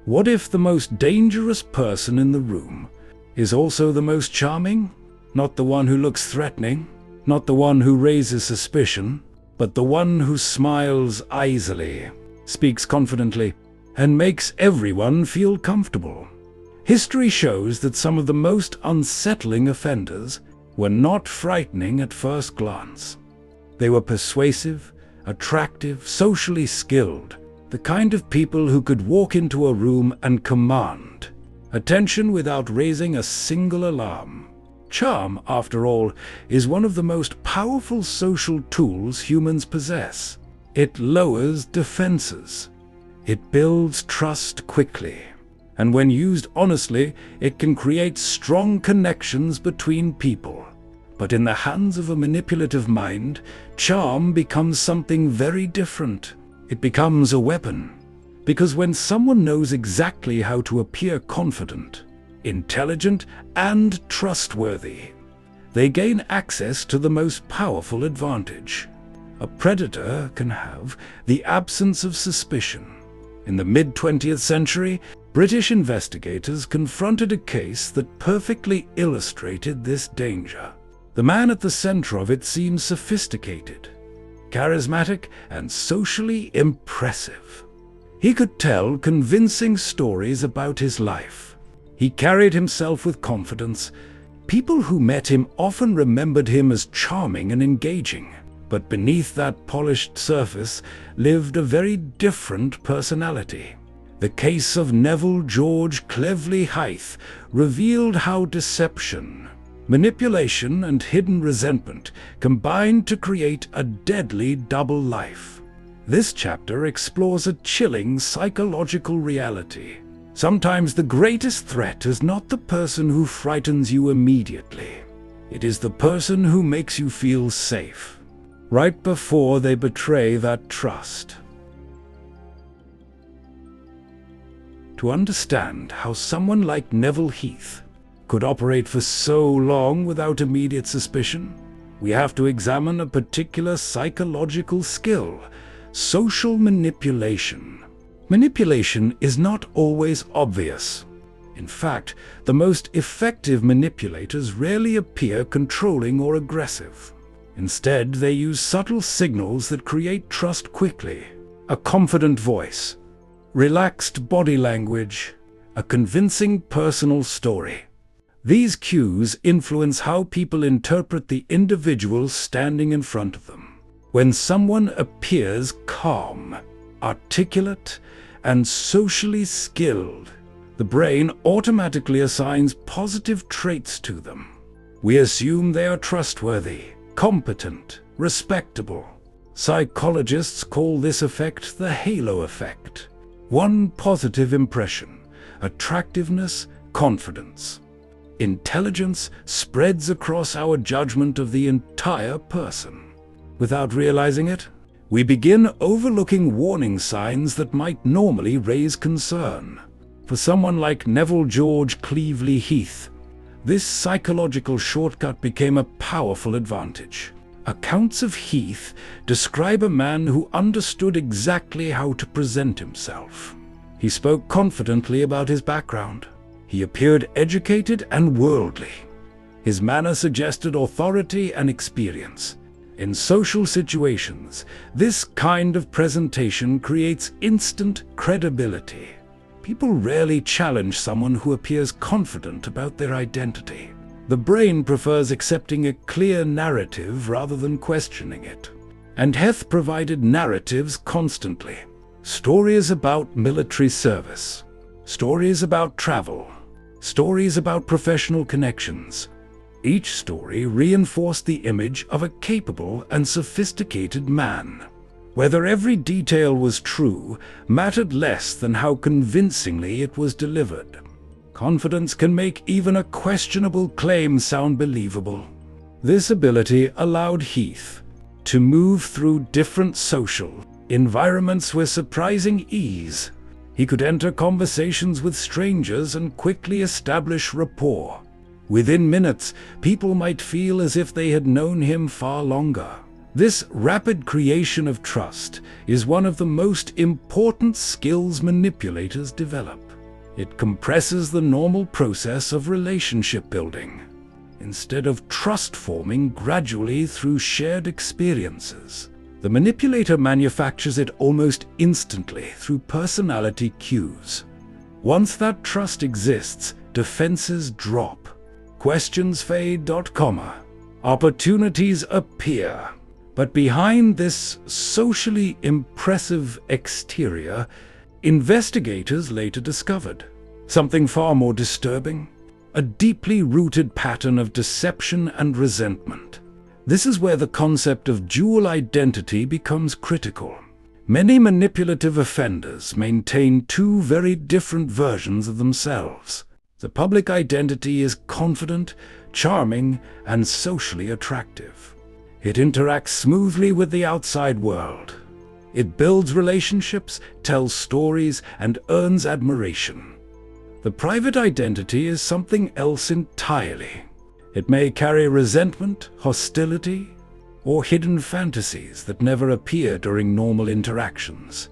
What if the most dangerous person in the room is also the most charming? Not the one who looks threatening, not the one who raises suspicion, but the one who smiles easily, speaks confidently, and makes everyone feel comfortable. History shows that some of the most unsettling offenders were not frightening at first glance. They were persuasive, attractive, socially skilled, the kind of people who could walk into a room and command attention without raising a single alarm. Charm, after all, is one of the most powerful social tools humans possess. It lowers defenses. It builds trust quickly. And when used honestly, it can create strong connections between people. But in the hands of a manipulative mind, charm becomes something very different. It becomes a weapon. Because when someone knows exactly how to appear confident, intelligent, and trustworthy, they gain access to the most powerful advantage. A predator can have the absence of suspicion. In the mid-20th century, British investigators confronted a case that perfectly illustrated this danger. The man at the center of it seemed sophisticated, charismatic, and socially impressive. He could tell convincing stories about his life. He carried himself with confidence. People who met him often remembered him as charming and engaging. But beneath that polished surface lived a very different personality. The case of Neville George Clevely Heath revealed how deception, manipulation, and hidden resentment combined to create a deadly double life. This chapter explores a chilling psychological reality. Sometimes the greatest threat is not the person who frightens you immediately. It is the person who makes you feel safe, right before they betray that trust. To understand how someone like Neville Heath could operate for so long without immediate suspicion, we have to examine a particular psychological skill: social manipulation. Manipulation is not always obvious. In fact, the most effective manipulators rarely appear controlling or aggressive. Instead, they use subtle signals that create trust quickly. A confident voice, relaxed body language, a convincing personal story. These cues influence how people interpret the individual standing in front of them. When someone appears calm, articulate, and socially skilled, the brain automatically assigns positive traits to them. We assume they are trustworthy, competent, respectable. Psychologists call this effect the halo effect. One positive impression, attractiveness, confidence, intelligence spreads across our judgment of the entire person. Without realizing it, we begin overlooking warning signs that might normally raise concern. For someone like Neville George Clevely Heath, this psychological shortcut became a powerful advantage. Accounts of Heath describe a man who understood exactly how to present himself. He spoke confidently about his background. He appeared educated and worldly. His manner suggested authority and experience. In social situations, this kind of presentation creates instant credibility. People rarely challenge someone who appears confident about their identity. The brain prefers accepting a clear narrative rather than questioning it. And Heath provided narratives constantly. Stories about military service, stories about travel, stories about professional connections. Each story reinforced the image of a capable and sophisticated man. Whether every detail was true mattered less than how convincingly it was delivered. Confidence can make even a questionable claim sound believable. This ability allowed Heath to move through different social environments with surprising ease. He could enter conversations with strangers and quickly establish rapport. Within minutes, people might feel as if they had known him far longer. This rapid creation of trust is one of the most important skills manipulators develop. It compresses the normal process of relationship building, instead of trust forming gradually through shared experiences. The manipulator manufactures it almost instantly through personality cues. Once that trust exists, defenses drop, questions fade. Opportunities appear. But behind this socially impressive exterior, investigators later discovered something far more disturbing: a deeply rooted pattern of deception and resentment. This is where the concept of dual identity becomes critical. Many manipulative offenders maintain two very different versions of themselves. The public identity is confident, charming, and socially attractive. It interacts smoothly with the outside world. It builds relationships, tells stories, and earns admiration. The private identity is something else entirely. It may carry resentment, hostility, or hidden fantasies that never appear during normal interactions.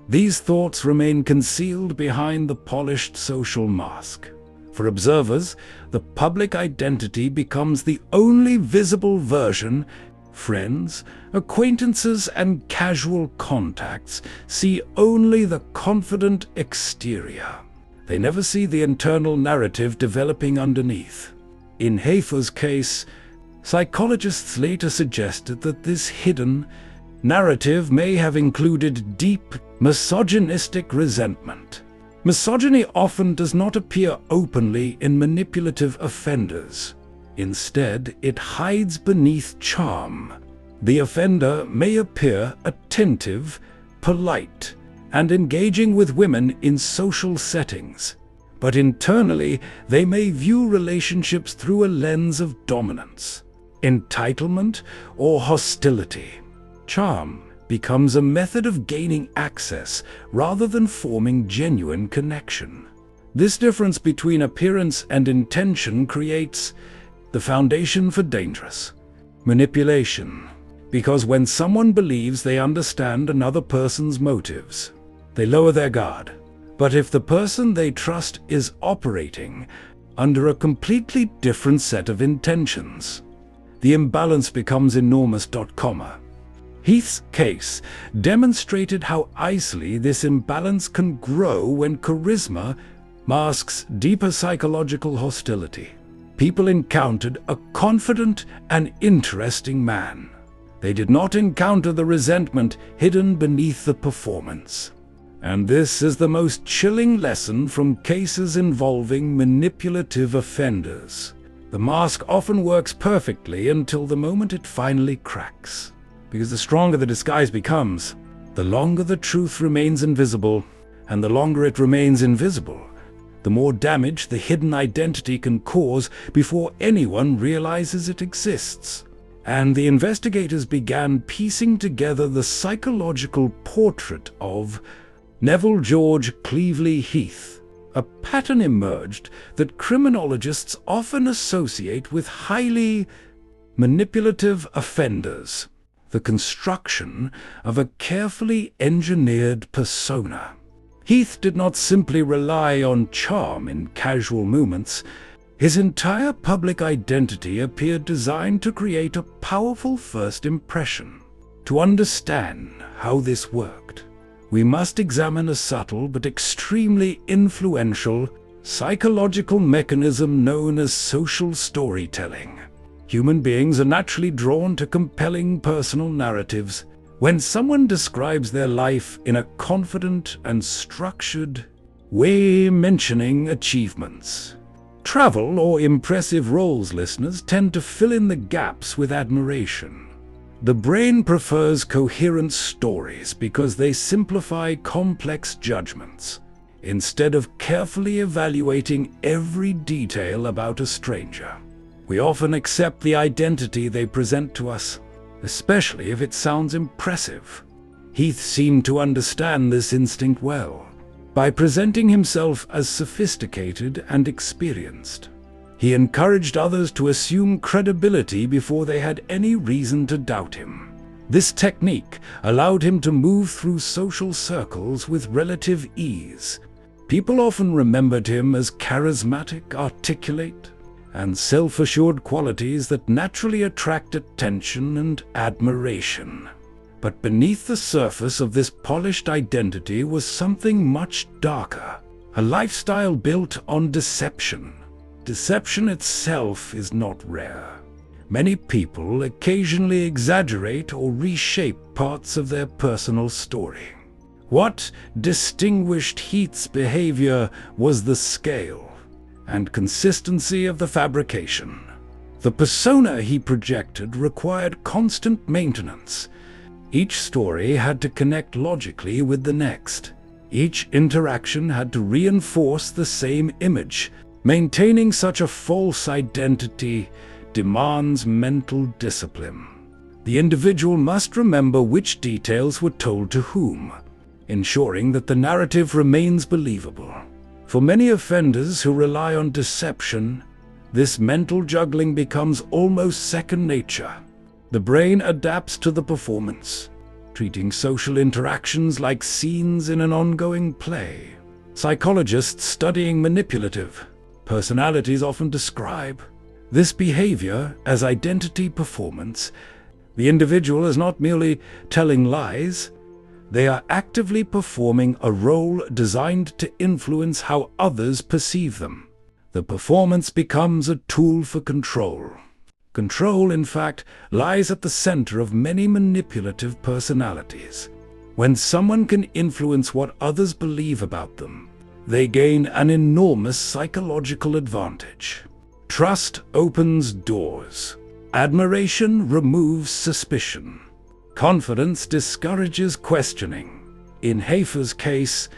These thoughts remain concealed behind the polished social mask. For observers, the public identity becomes the only visible version. Friends, acquaintances, and casual contacts see only the confident exterior. They never see the internal narrative developing underneath. In Heath's case, psychologists later suggested that this hidden narrative may have included deep, misogynistic resentment. Misogyny often does not appear openly in manipulative offenders. Instead, it hides beneath charm. The offender may appear attentive, polite, and engaging with women in social settings, but internally they may view relationships through a lens of dominance, entitlement, or hostility. Charm becomes a method of gaining access rather than forming genuine connection. This difference between appearance and intention creates the foundation for dangerous manipulation, because when someone believes they understand another person's motives, they lower their guard. But if the person they trust is operating under a completely different set of intentions, the imbalance becomes enormous. Heath's case demonstrated how easily this imbalance can grow when charisma masks deeper psychological hostility. People encountered a confident and interesting man. They did not encounter the resentment hidden beneath the performance. And this is the most chilling lesson from cases involving manipulative offenders. The mask often works perfectly until the moment it finally cracks. Because the stronger the disguise becomes, the longer the truth remains invisible, and the longer it remains invisible, the more damage the hidden identity can cause before anyone realizes it exists. And the investigators began piecing together the psychological portrait of Neville George Clevely Heath. A pattern emerged that criminologists often associate with highly manipulative offenders: the construction of a carefully engineered persona. Heath did not simply rely on charm in casual moments. His entire public identity appeared designed to create a powerful first impression. To understand how this worked, we must examine a subtle but extremely influential psychological mechanism known as social storytelling. Human beings are naturally drawn to compelling personal narratives. When someone describes their life in a confident and structured way, mentioning achievements, travel, or impressive roles, listeners tend to fill in the gaps with admiration. The brain prefers coherent stories because they simplify complex judgments, instead of carefully evaluating every detail about a stranger. We often accept the identity they present to us, especially if it sounds impressive. Heath seemed to understand this instinct well. By presenting himself as sophisticated and experienced, he encouraged others to assume credibility before they had any reason to doubt him. This technique allowed him to move through social circles with relative ease. People often remembered him as charismatic, articulate, and self-assured qualities that naturally attract attention and admiration. But beneath the surface of this polished identity was something much darker, a lifestyle built on deception. Deception itself is not rare. Many people occasionally exaggerate or reshape parts of their personal story. What distinguished Heath's behavior was the scale and consistency of the fabrication. The persona he projected required constant maintenance. Each story had to connect logically with the next. Each interaction had to reinforce the same image. Maintaining such a false identity demands mental discipline. The individual must remember which details were told to whom, ensuring that the narrative remains believable. For many offenders who rely on deception, this mental juggling becomes almost second nature. The brain adapts to the performance, treating social interactions like scenes in an ongoing play. Psychologists studying manipulative personalities often describe this behavior as identity performance. The individual is not merely telling lies, they are actively performing a role designed to influence how others perceive them. The performance becomes a tool for control. Control, in fact, lies at the center of many manipulative personalities. When someone can influence what others believe about them, they gain an enormous psychological advantage. Trust opens doors. Admiration removes suspicion. Confidence discourages questioning. In Heath's case,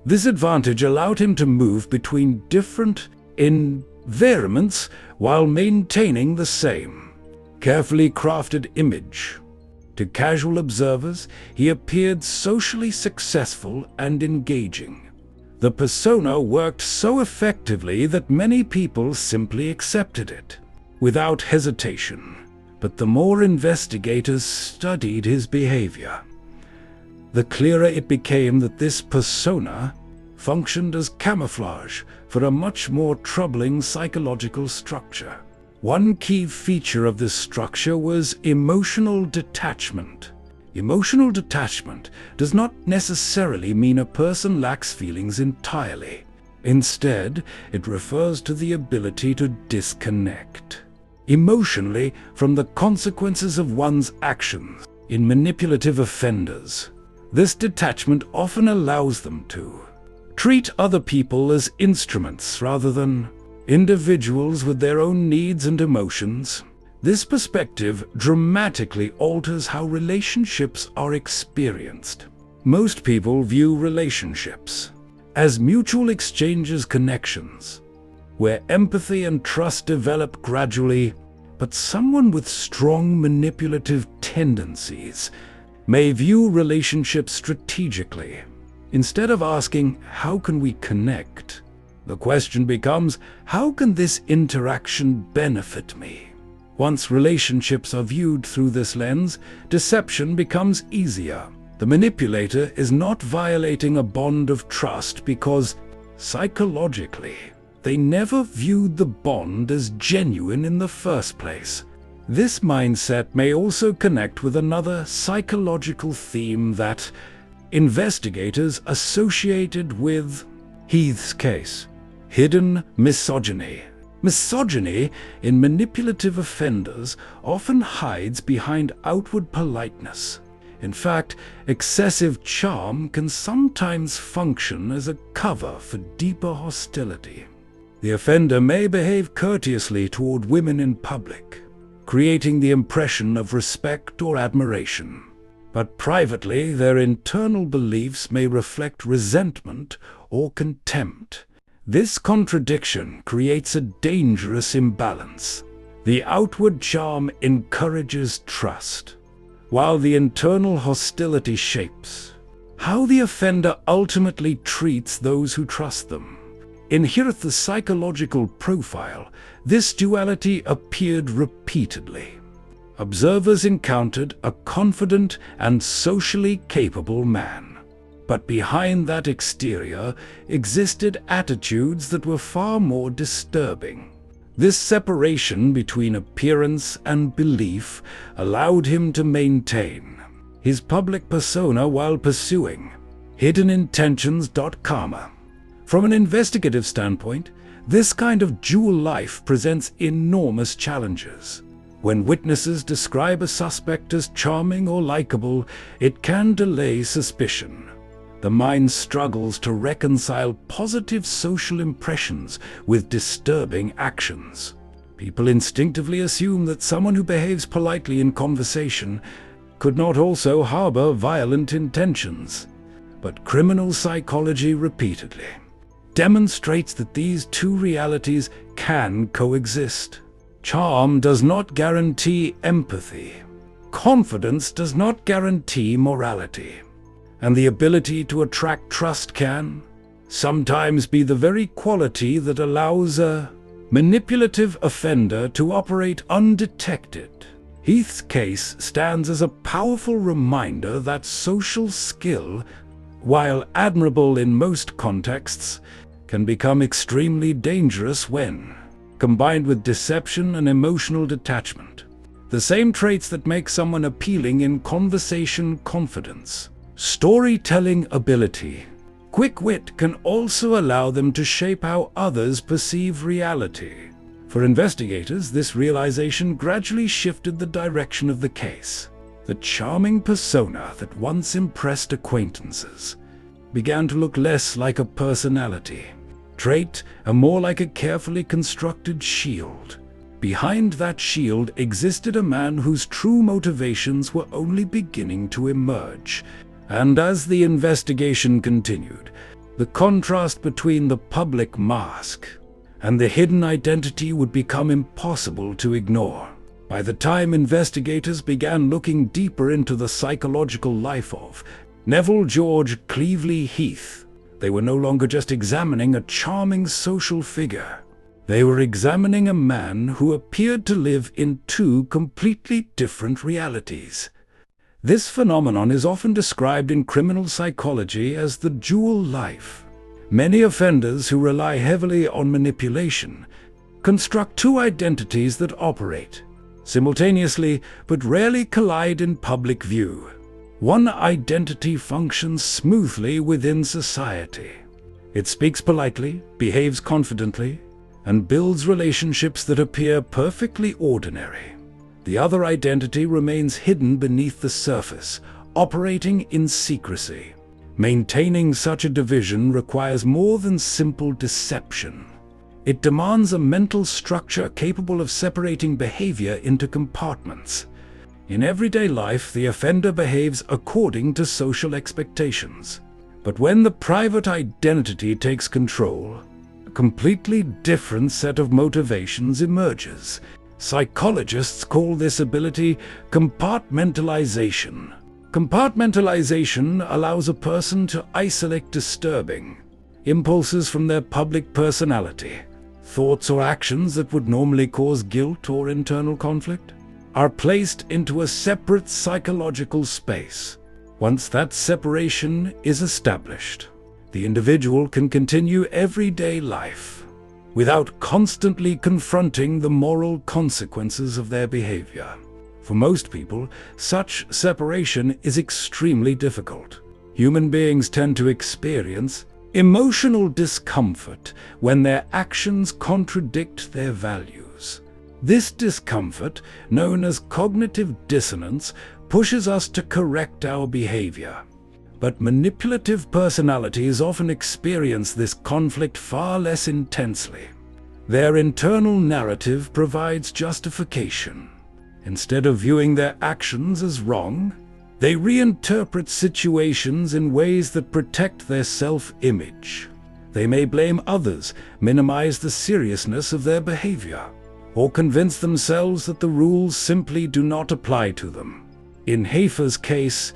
this advantage allowed him to move between different environments while maintaining the same carefully crafted image. To casual observers, he appeared socially successful and engaging. The persona worked so effectively that many people simply accepted it without hesitation. But the more investigators studied his behavior, the clearer it became that this persona functioned as camouflage for a much more troubling psychological structure. One key feature of this structure was emotional detachment. Emotional detachment does not necessarily mean a person lacks feelings entirely. Instead, it refers to the ability to disconnect emotionally from the consequences of one's actions. In manipulative offenders, this detachment often allows them to treat other people as instruments rather than individuals with their own needs and emotions. This perspective dramatically alters how relationships are experienced. Most people view relationships as mutual exchanges, connections, where empathy and trust develop gradually, but someone with strong manipulative tendencies may view relationships strategically. Instead of asking, "How can we connect?" the question becomes, "How can this interaction benefit me?" Once relationships are viewed through this lens, deception becomes easier. The manipulator is not violating a bond of trust because, psychologically, they never viewed the bond as genuine in the first place. This mindset may also connect with another psychological theme that investigators associated with Heath's case: hidden misogyny. Misogyny in manipulative offenders often hides behind outward politeness. In fact, excessive charm can sometimes function as a cover for deeper hostility. The offender may behave courteously toward women in public, creating the impression of respect or admiration. But privately, their internal beliefs may reflect resentment or contempt. This contradiction creates a dangerous imbalance. The outward charm encourages trust, while the internal hostility shapes how the offender ultimately treats those who trust them. In Heath's psychological profile, this duality appeared repeatedly. Observers encountered a confident and socially capable man, But behind that exterior existed attitudes that were far more disturbing. This separation between appearance and belief allowed him to maintain his public persona while pursuing hidden intentions. Karma. From an investigative standpoint, this kind of dual life presents enormous challenges. When witnesses describe a suspect as charming or likable, it can delay suspicion. The mind struggles to reconcile positive social impressions with disturbing actions. People instinctively assume that someone who behaves politely in conversation could not also harbor violent intentions. But criminal psychology repeatedly demonstrates that these two realities can coexist. Charm does not guarantee empathy. Confidence does not guarantee morality. And the ability to attract trust can sometimes be the very quality that allows a manipulative offender to operate undetected. Heath's case stands as a powerful reminder that social skill, while admirable in most contexts, can become extremely dangerous when combined with deception and emotional detachment. The same traits that make someone appealing in conversation: confidence, storytelling ability, quick wit, can also allow them to shape how others perceive reality. For investigators, this realization gradually shifted the direction of the case. The charming persona that once impressed acquaintances began to look less like a personality trait and more like a carefully constructed shield. Behind that shield existed a man whose true motivations were only beginning to emerge. And as the investigation continued, the contrast between the public mask and the hidden identity would become impossible to ignore. By the time investigators began looking deeper into the psychological life of Neville George Clevely Heath, they were no longer just examining a charming social figure. They were examining a man who appeared to live in two completely different realities. This phenomenon is often described in criminal psychology as the dual life. Many offenders who rely heavily on manipulation construct two identities that operate simultaneously but rarely collide in public view. One identity functions smoothly within society. It speaks politely, behaves confidently, and builds relationships that appear perfectly ordinary. The other identity remains hidden beneath the surface, operating in secrecy. Maintaining such a division requires more than simple deception. It demands a mental structure capable of separating behavior into compartments. In everyday life, the offender behaves according to social expectations. But when the private identity takes control, a completely different set of motivations emerges. Psychologists call this ability compartmentalization. Compartmentalization allows a person to isolate disturbing impulses from their public personality. Thoughts or actions that would normally cause guilt or internal conflict are placed into a separate psychological space. Once that separation is established, the individual can continue everyday life without constantly confronting the moral consequences of their behavior. For most people, such separation is extremely difficult. Human beings tend to experience emotional discomfort when their actions contradict their values. This discomfort, known as cognitive dissonance, pushes us to correct our behavior. But manipulative personalities often experience this conflict far less intensely. Their internal narrative provides justification. Instead of viewing their actions as wrong, they reinterpret situations in ways that protect their self-image. They may blame others, minimize the seriousness of their behavior, or convince themselves that the rules simply do not apply to them. In Heath's case,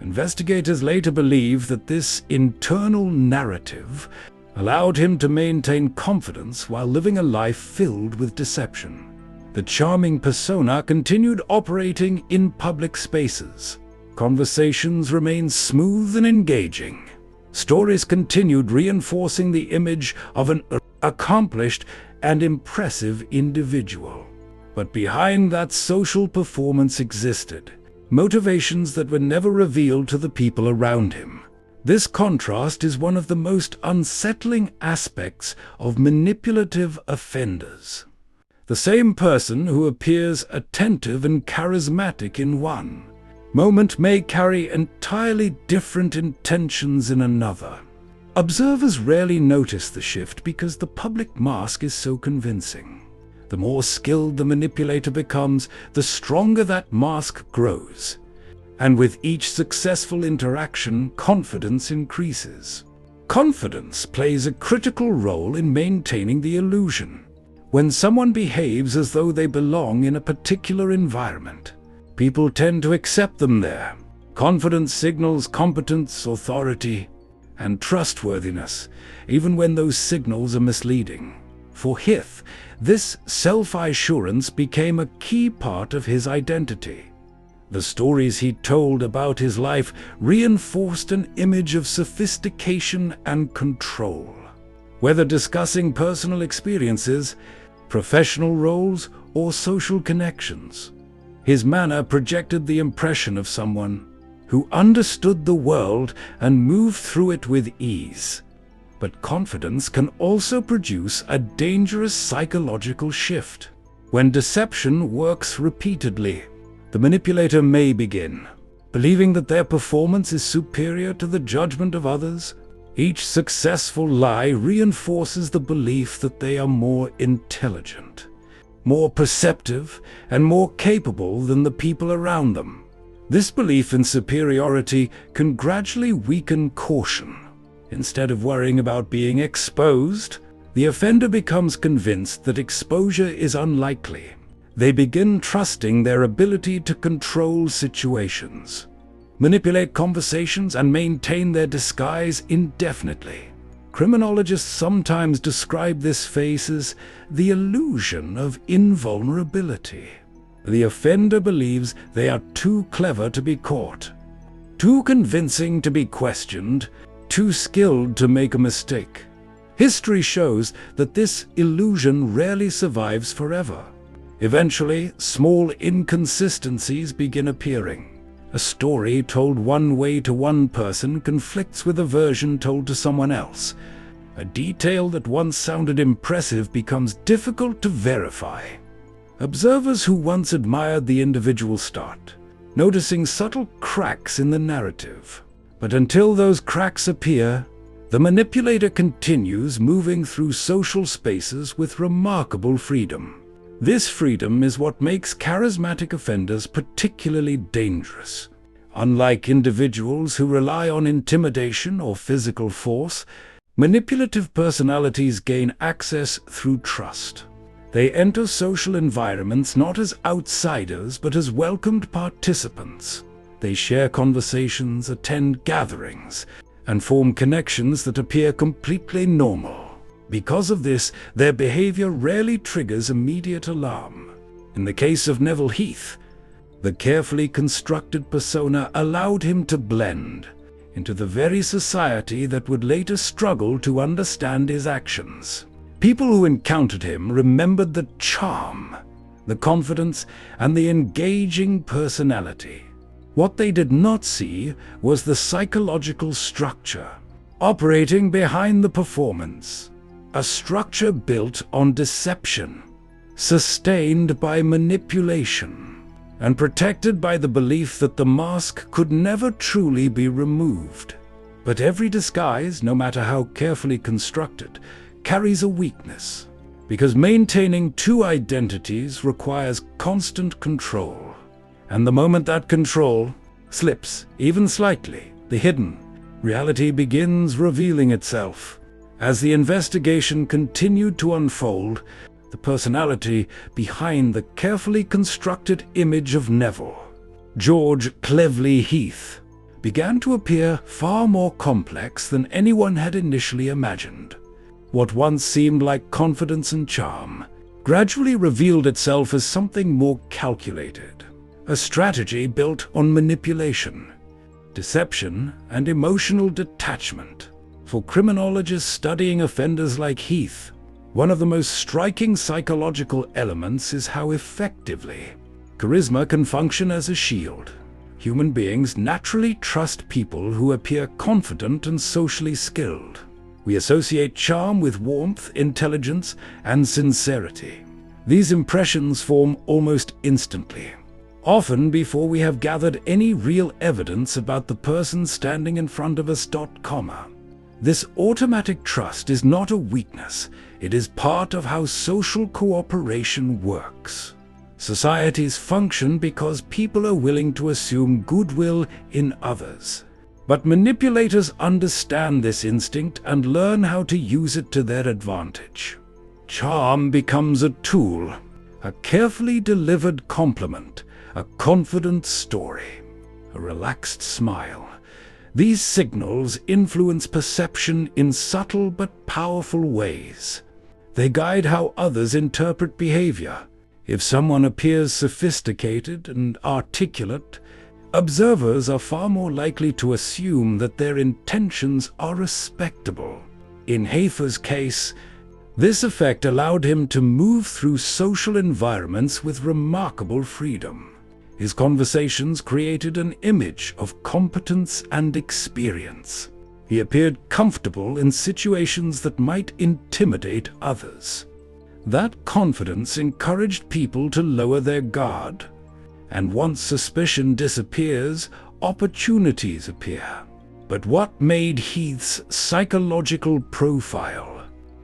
investigators later believe that this internal narrative allowed him to maintain confidence while living a life filled with deception. The charming persona continued operating in public spaces. Conversations remained smooth and engaging, Stories continued reinforcing the image of an accomplished and impressive individual. But behind that social performance existed motivations that were never revealed to the people around him. This contrast is one of the most unsettling aspects of manipulative offenders. The same person who appears attentive and charismatic in one moment may carry entirely different intentions in another. Observers rarely notice the shift because the public mask is so convincing. The more skilled the manipulator becomes, the stronger that mask grows. And with each successful interaction, confidence increases. Confidence plays a critical role in maintaining the illusion. When someone behaves as though they belong in a particular environment, people tend to accept them there. Confidence signals competence, authority, and trustworthiness, even when those signals are misleading. For Heath, this self-assurance became a key part of his identity. The stories he told about his life reinforced an image of sophistication and control. Whether discussing personal experiences, professional roles, or social connections, his manner projected the impression of someone who understood the world and moved through it with ease. But confidence can also produce a dangerous psychological shift. When deception works repeatedly, the manipulator may begin believing that their performance is superior to the judgment of others. Each successful lie reinforces the belief that they are more intelligent, more perceptive, and more capable than the people around them. This belief in superiority can gradually weaken caution. Instead of worrying about being exposed, the offender becomes convinced that exposure is unlikely. They begin trusting their ability to control situations, manipulate conversations, and maintain their disguise indefinitely. Criminologists sometimes describe this phase as the illusion of invulnerability. The offender believes they are too clever to be caught, too convincing to be questioned, too skilled to make a mistake. History shows that this illusion rarely survives forever. Eventually, small inconsistencies begin appearing. A story told one way to one person conflicts with a version told to someone else. A detail that once sounded impressive becomes difficult to verify. Observers who once admired the individual start noticing subtle cracks in the narrative. But until those cracks appear, the manipulator continues moving through social spaces with remarkable freedom. This freedom is what makes charismatic offenders particularly dangerous. Unlike individuals who rely on intimidation or physical force, manipulative personalities gain access through trust. They enter social environments not as outsiders but as welcomed participants. They share conversations, attend gatherings, and form connections that appear completely normal. Because of this, their behavior rarely triggers immediate alarm. In the case of Neville Heath, the carefully constructed persona allowed him to blend into the very society that would later struggle to understand his actions. People who encountered him remembered the charm, the confidence, and the engaging personality. What they did not see was the psychological structure operating behind the performance. A structure built on deception, sustained by manipulation, and protected by the belief that the mask could never truly be removed. But every disguise, no matter how carefully constructed, carries a weakness, because maintaining two identities requires constant control. And the moment that control slips, even slightly, the hidden reality begins revealing itself. As the investigation continued to unfold, the personality behind the carefully constructed image of Neville, George Clevely Heath, began to appear far more complex than anyone had initially imagined. What once seemed like confidence and charm gradually revealed itself as something more calculated. A strategy built on manipulation, deception, and emotional detachment. For criminologists studying offenders like Heath, one of the most striking psychological elements is how effectively charisma can function as a shield. Human beings naturally trust people who appear confident and socially skilled. We associate charm with warmth, intelligence, and sincerity. These impressions form almost instantly, often before we have gathered any real evidence about the person standing in front of us. This automatic trust is not a weakness, it is part of how social cooperation works. Societies function because people are willing to assume goodwill in others. But manipulators understand this instinct and learn how to use it to their advantage. Charm becomes a tool, a carefully delivered compliment, a confident story, a relaxed smile. These signals influence perception in subtle but powerful ways. They guide how others interpret behavior. If someone appears sophisticated and articulate, observers are far more likely to assume that their intentions are respectable. In Heath's case, this effect allowed him to move through social environments with remarkable freedom. His conversations created an image of competence and experience. He appeared comfortable in situations that might intimidate others. That confidence encouraged people to lower their guard, and once suspicion disappears, opportunities appear. But what made Heath's psychological profile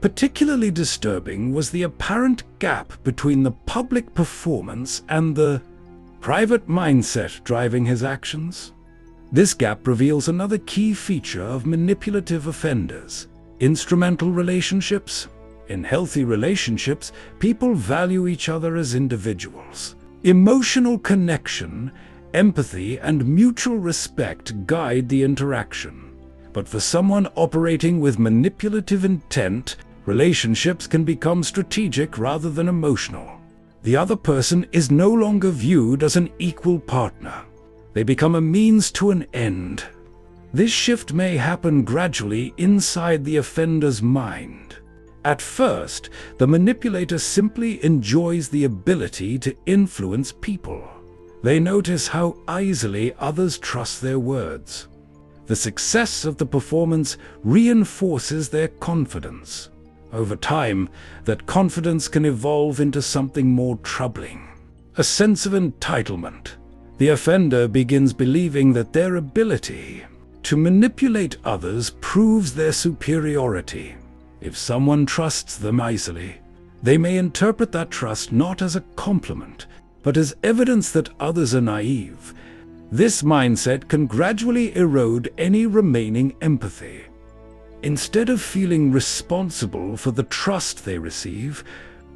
particularly disturbing was the apparent gap between the public performance and the private mindset driving his actions. This gap reveals another key feature of manipulative offenders: instrumental relationships. In healthy relationships, people value each other as individuals. Emotional connection, empathy, and mutual respect guide the interaction. But for someone operating with manipulative intent, relationships can become strategic rather than emotional. The other person is no longer viewed as an equal partner. They become a means to an end. This shift may happen gradually inside the offender's mind. At first, the manipulator simply enjoys the ability to influence people. They notice how easily others trust their words. The success of the performance reinforces their confidence. Over time, that confidence can evolve into something more troubling: a sense of entitlement. The offender begins believing that their ability to manipulate others proves their superiority. If someone trusts them easily, they may interpret that trust not as a compliment, but as evidence that others are naive. This mindset can gradually erode any remaining empathy. Instead of feeling responsible for the trust they receive,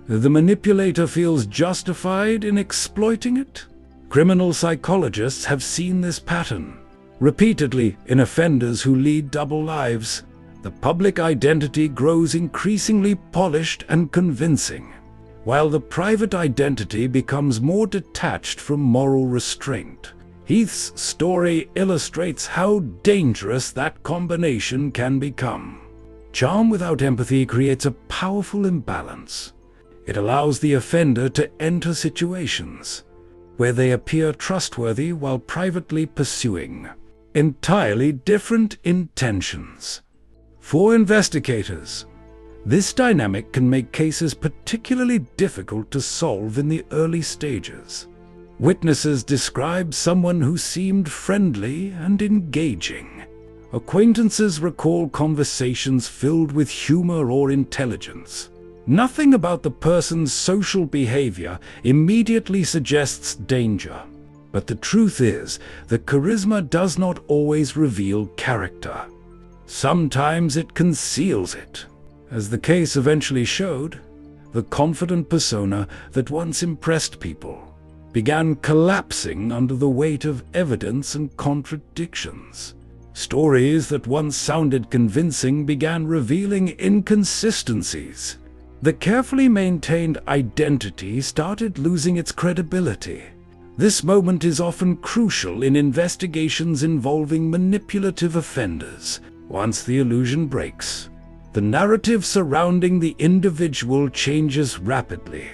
the manipulator feels justified in exploiting it. Criminal psychologists have seen this pattern repeatedly in offenders who lead double lives. The public identity grows increasingly polished and convincing, while the private identity becomes more detached from moral restraint. Heath's story illustrates how dangerous that combination can become. Charm without empathy creates a powerful imbalance. It allows the offender to enter situations where they appear trustworthy while privately pursuing entirely different intentions. For investigators, this dynamic can make cases particularly difficult to solve in the early stages. Witnesses describe someone who seemed friendly and engaging. Acquaintances recall conversations filled with humor or intelligence. Nothing about the person's social behavior immediately suggests danger. But the truth is that charisma does not always reveal character. Sometimes it conceals it. As the case eventually showed, the confident persona that once impressed people began collapsing under the weight of evidence and contradictions. Stories that once sounded convincing began revealing inconsistencies. The carefully maintained identity started losing its credibility. This moment is often crucial in investigations involving manipulative offenders. Once the illusion breaks, the narrative surrounding the individual changes rapidly.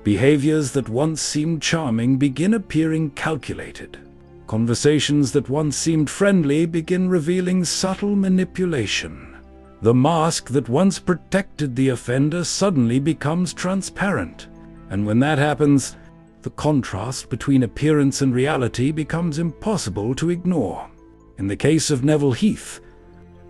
Behaviors that once seemed charming begin appearing calculated. Conversations that once seemed friendly begin revealing subtle manipulation. The mask that once protected the offender suddenly becomes transparent. And when that happens, the contrast between appearance and reality becomes impossible to ignore. In the case of Neville Heath,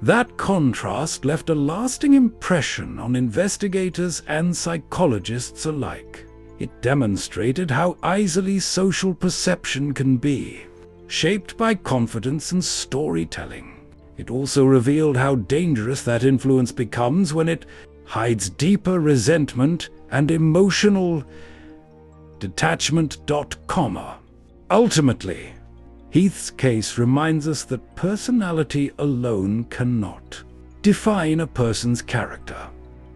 that contrast left a lasting impression on investigators and psychologists alike. It demonstrated how easily social perception can be, shaped by confidence and storytelling. It also revealed how dangerous that influence becomes when it hides deeper resentment and emotional detachment. Ultimately, Heath's case reminds us that personality alone cannot define a person's character.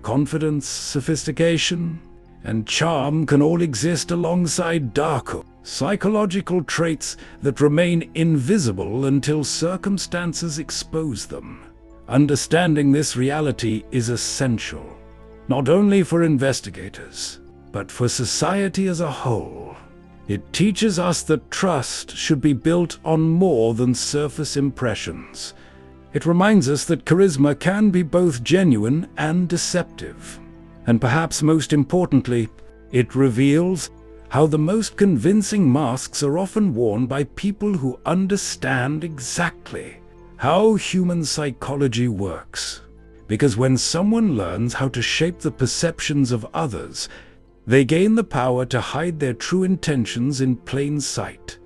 Confidence, sophistication, and charm can all exist alongside darker psychological traits that remain invisible until circumstances expose them. Understanding this reality is essential, not only for investigators, but for society as a whole. It teaches us that trust should be built on more than surface impressions. It reminds us that charisma can be both genuine and deceptive. And perhaps most importantly, it reveals how the most convincing masks are often worn by people who understand exactly how human psychology works. Because when someone learns how to shape the perceptions of others, they gain the power to hide their true intentions in plain sight.